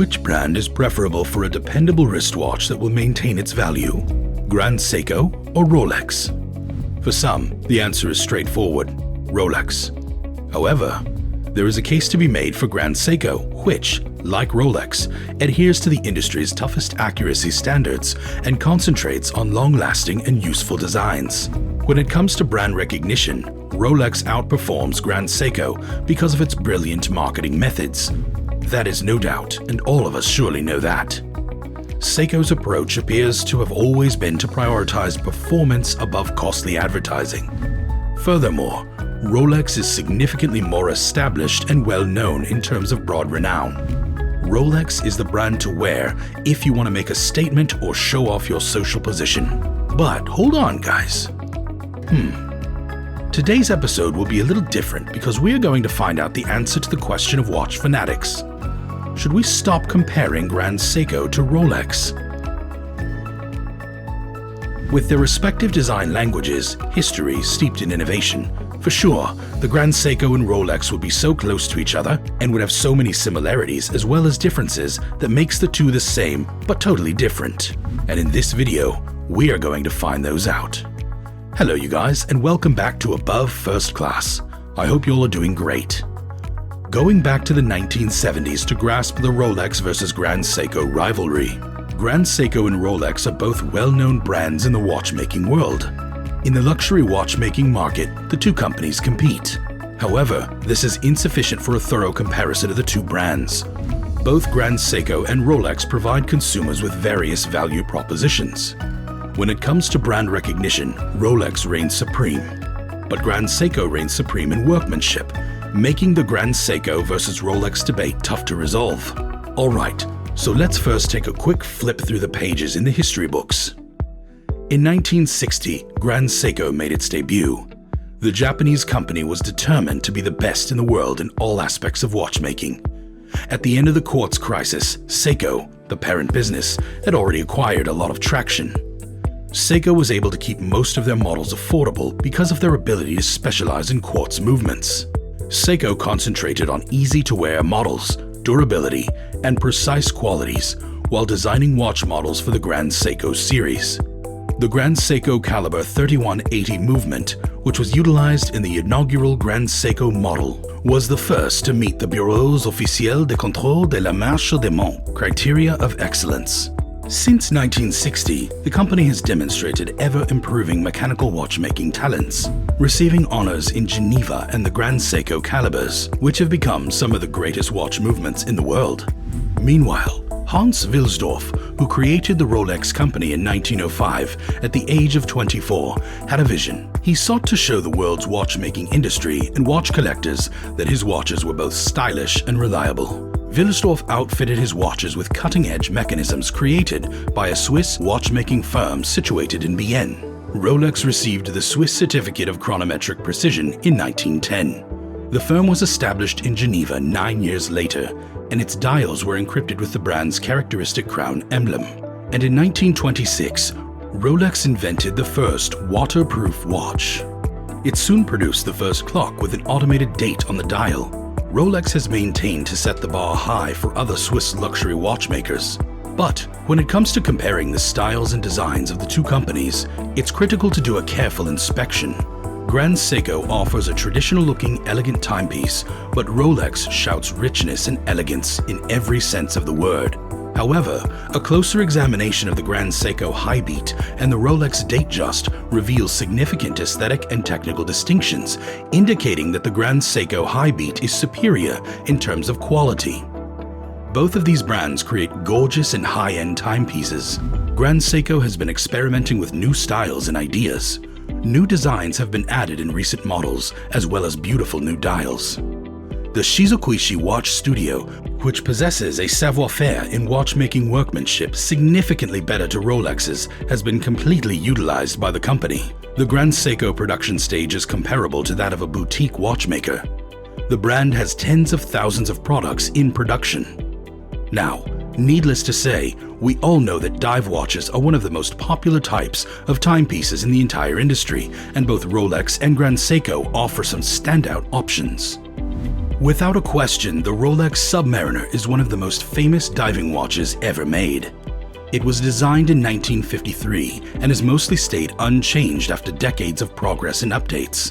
Which brand is preferable for a dependable wristwatch that will maintain its value? Grand Seiko or Rolex? For some, the answer is straightforward: Rolex. However, there is a case to be made for Grand Seiko, which, like Rolex, adheres to the industry's toughest accuracy standards and concentrates on long-lasting and useful designs. When it comes to brand recognition, Rolex outperforms Grand Seiko because of its brilliant marketing methods. That is no doubt, and all of us surely know that. Seiko's approach appears to have always been to prioritize performance above costly advertising. Furthermore, Rolex is significantly more established and well-known in terms of broad renown. Rolex is the brand to wear if you want to make a statement or show off your social position. But hold on, guys. Today's episode will be a little different because we are going to find out the answer to the question of watch fanatics. Should we stop comparing Grand Seiko to Rolex? With their respective design languages, history steeped in innovation, for sure, the Grand Seiko and Rolex would be so close to each other and would have so many similarities as well as differences that makes the two the same but totally different. And in this video, we are going to find those out. Hello you guys, and welcome back to Above First Class. I hope you all are doing great. Going back to the 1970s to grasp the Rolex versus Grand Seiko rivalry. Grand Seiko and Rolex are both well-known brands in the watchmaking world. In the luxury watchmaking market, the two companies compete. However, this is insufficient for a thorough comparison of the two brands. Both Grand Seiko and Rolex provide consumers with various value propositions. When it comes to brand recognition, Rolex reigns supreme. But Grand Seiko reigns supreme in workmanship, making the Grand Seiko versus Rolex debate tough to resolve. Alright, so let's first take a quick flip through the pages in the history books. In 1960, Grand Seiko made its debut. The Japanese company was determined to be the best in the world in all aspects of watchmaking. At the end of the quartz crisis, Seiko, the parent business, had already acquired a lot of traction. Seiko was able to keep most of their models affordable because of their ability to specialize in quartz movements. Seiko concentrated on easy-to-wear models, durability, and precise qualities while designing watch models for the Grand Seiko series. The Grand Seiko Caliber 3180 movement, which was utilized in the inaugural Grand Seiko model, was the first to meet the Bureau's Officiel de Contrôle de la Marche des Montres criteria of excellence. Since 1960, the company has demonstrated ever-improving mechanical watchmaking talents, receiving honors in Geneva and the Grand Seiko calibers, which have become some of the greatest watch movements in the world. Meanwhile, Hans Wilsdorf, who created the Rolex company in 1905 at the age of 24, had a vision. He sought to show the world's watchmaking industry and watch collectors that his watches were both stylish and reliable. Wilsdorf outfitted his watches with cutting-edge mechanisms created by a Swiss watchmaking firm situated in Bienne. Rolex received the Swiss Certificate of Chronometric Precision in 1910. The firm was established in Geneva 9 years later, and its dials were encrypted with the brand's characteristic crown emblem. And in 1926, Rolex invented the first waterproof watch. It soon produced the first clock with an automated date on the dial. Rolex has maintained to set the bar high for other Swiss luxury watchmakers. But when it comes to comparing the styles and designs of the two companies, it's critical to do a careful inspection. Grand Seiko offers a traditional-looking, elegant timepiece, but Rolex shouts richness and elegance in every sense of the word. However, a closer examination of the Grand Seiko High Beat and the Rolex Datejust reveals significant aesthetic and technical distinctions, indicating that the Grand Seiko High Beat is superior in terms of quality. Both of these brands create gorgeous and high-end timepieces. Grand Seiko has been experimenting with new styles and ideas. New designs have been added in recent models, as well as beautiful new dials. The Shizukuishi Watch Studio, which possesses a savoir-faire in watchmaking workmanship significantly better to Rolex's, has been completely utilized by the company. The Grand Seiko production stage is comparable to that of a boutique watchmaker. The brand has tens of thousands of products in production. Now, needless to say, we all know that dive watches are one of the most popular types of timepieces in the entire industry, and both Rolex and Grand Seiko offer some standout options. Without a question, the Rolex Submariner is one of the most famous diving watches ever made. It was designed in 1953 and has mostly stayed unchanged after decades of progress and updates.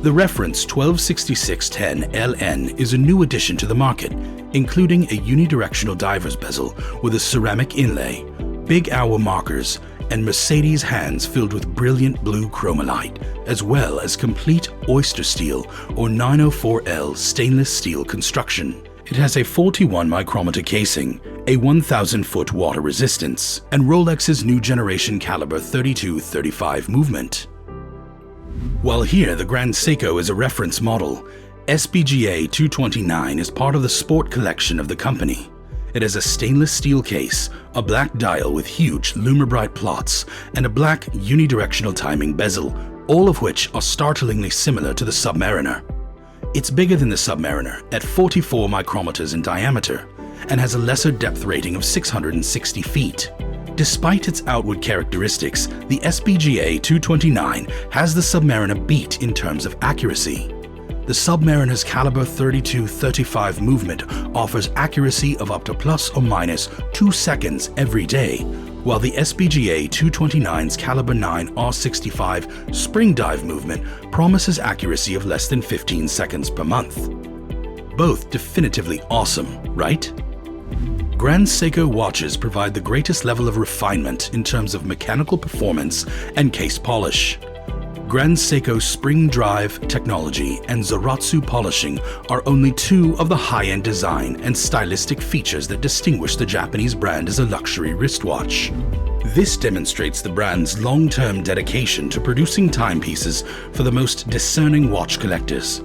The reference 126610LN is a new addition to the market, including a unidirectional diver's bezel with a ceramic inlay, big hour markers, and Mercedes hands filled with brilliant blue chromalite, as well as complete oyster steel or 904L stainless steel construction. It has a 41 micrometer casing, a 1,000-foot water resistance, and Rolex's new generation caliber 32-35 movement. While here the Grand Seiko is a reference model, SPGA 229 is part of the sport collection of the company. It has a stainless steel case, a black dial with huge LumiBrite plots, and a black unidirectional timing bezel, all of which are startlingly similar to the Submariner. It's bigger than the Submariner at 44 micrometers in diameter and has a lesser depth rating of 660 feet. Despite its outward characteristics, the SPGA 229 has the Submariner beat in terms of accuracy. The Submariner's caliber 32-35 movement offers accuracy of up to plus or minus 2 seconds every day, while the SPGA 229's caliber 9 R65 spring dive movement promises accuracy of less than 15 seconds per month. Both definitively awesome, right? Grand Seiko watches provide the greatest level of refinement in terms of mechanical performance and case polish. Grand Seiko spring drive technology and Zaratsu polishing are only two of the high-end design and stylistic features that distinguish the Japanese brand as a luxury wristwatch. This demonstrates the brand's long-term dedication to producing timepieces for the most discerning watch collectors.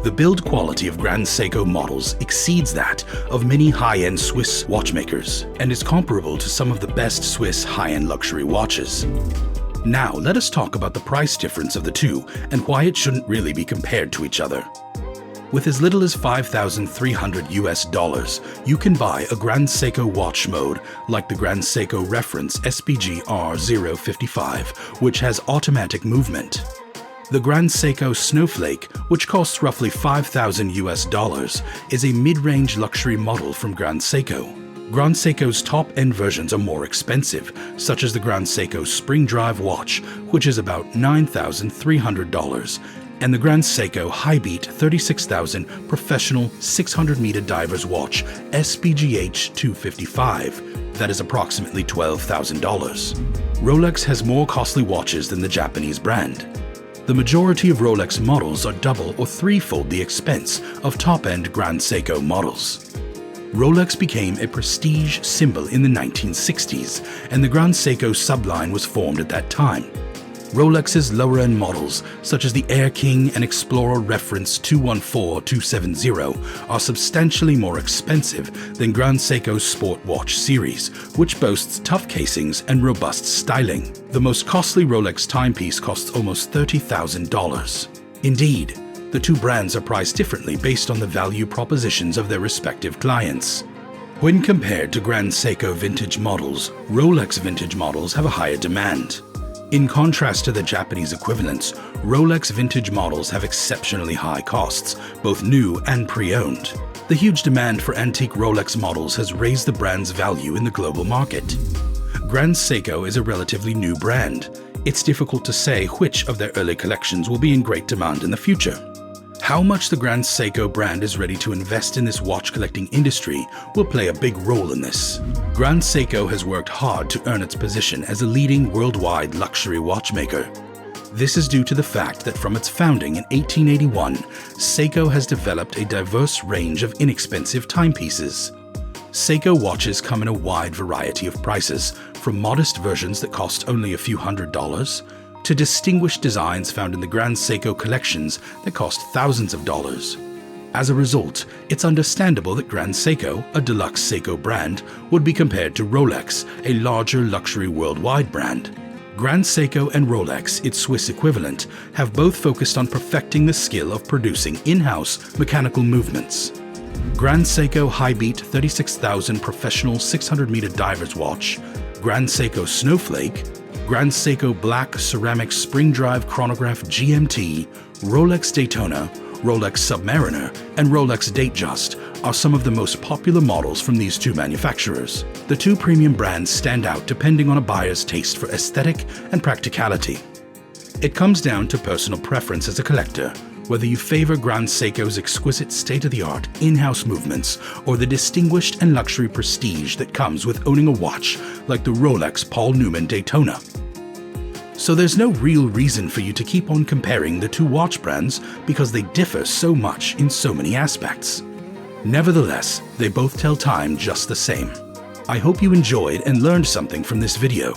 The build quality of Grand Seiko models exceeds that of many high-end Swiss watchmakers and is comparable to some of the best Swiss high-end luxury watches. Now, let us talk about the price difference of the two and why it shouldn't really be compared to each other. With as little as $5,300 US, you can buy a Grand Seiko watch mode like the Grand Seiko Reference SPG R055, which has automatic movement. The Grand Seiko Snowflake, which costs roughly $5,000 US, is a mid-range luxury model from Grand Seiko. Grand Seiko's top-end versions are more expensive, such as the Grand Seiko Spring Drive watch, which is about $9,300, and the Grand Seiko High-Beat 36,000 Professional 600-meter Diver's Watch SPGH 255, that is approximately $12,000. Rolex has more costly watches than the Japanese brand. The majority of Rolex models are double or threefold the expense of top-end Grand Seiko models. Rolex became a prestige symbol in the 1960s, and the Grand Seiko subline was formed at that time. Rolex's lower-end models, such as the Air King and Explorer Reference 214270, are substantially more expensive than Grand Seiko's Sport Watch series, which boasts tough casings and robust styling. The most costly Rolex timepiece costs almost $30,000. Indeed, the two brands are priced differently based on the value propositions of their respective clients. When compared to Grand Seiko vintage models, Rolex vintage models have a higher demand. In contrast to the Japanese equivalents, Rolex vintage models have exceptionally high costs, both new and pre-owned. The huge demand for antique Rolex models has raised the brand's value in the global market. Grand Seiko is a relatively new brand. It's difficult to say which of their early collections will be in great demand in the future. How much the Grand Seiko brand is ready to invest in this watch collecting industry will play a big role in this. Grand Seiko has worked hard to earn its position as a leading worldwide luxury watchmaker. This is due to the fact that from its founding in 1881, Seiko has developed a diverse range of inexpensive timepieces. Seiko watches come in a wide variety of prices, from modest versions that cost only a few $100s, to distinguished designs found in the Grand Seiko collections that cost thousands of dollars. As a result, it's understandable that Grand Seiko, a deluxe Seiko brand, would be compared to Rolex, a larger luxury worldwide brand. Grand Seiko and Rolex, its Swiss equivalent, have both focused on perfecting the skill of producing in-house mechanical movements. Grand Seiko High-Beat 36,000 Professional 600-meter Diver's Watch, Grand Seiko Snowflake, Grand Seiko Black Ceramic Spring Drive Chronograph GMT, Rolex Daytona, Rolex Submariner, and Rolex Datejust are some of the most popular models from these two manufacturers. The two premium brands stand out depending on a buyer's taste for aesthetic and practicality. It comes down to personal preference as a collector, whether you favor Grand Seiko's exquisite state-of-the-art in-house movements or the distinguished and luxury prestige that comes with owning a watch like the Rolex Paul Newman Daytona. So there's no real reason for you to keep on comparing the two watch brands because they differ so much in so many aspects. Nevertheless, they both tell time just the same. I hope you enjoyed and learned something from this video.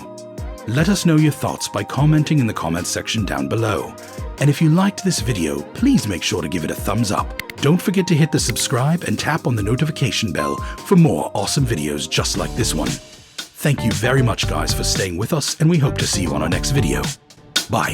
Let us know your thoughts by commenting in the comments section down below. And if you liked this video, please make sure to give it a thumbs up. Don't forget to hit the subscribe and tap on the notification bell for more awesome videos just like this one. Thank you very much guys for staying with us, and we hope to see you on our next video. Bye.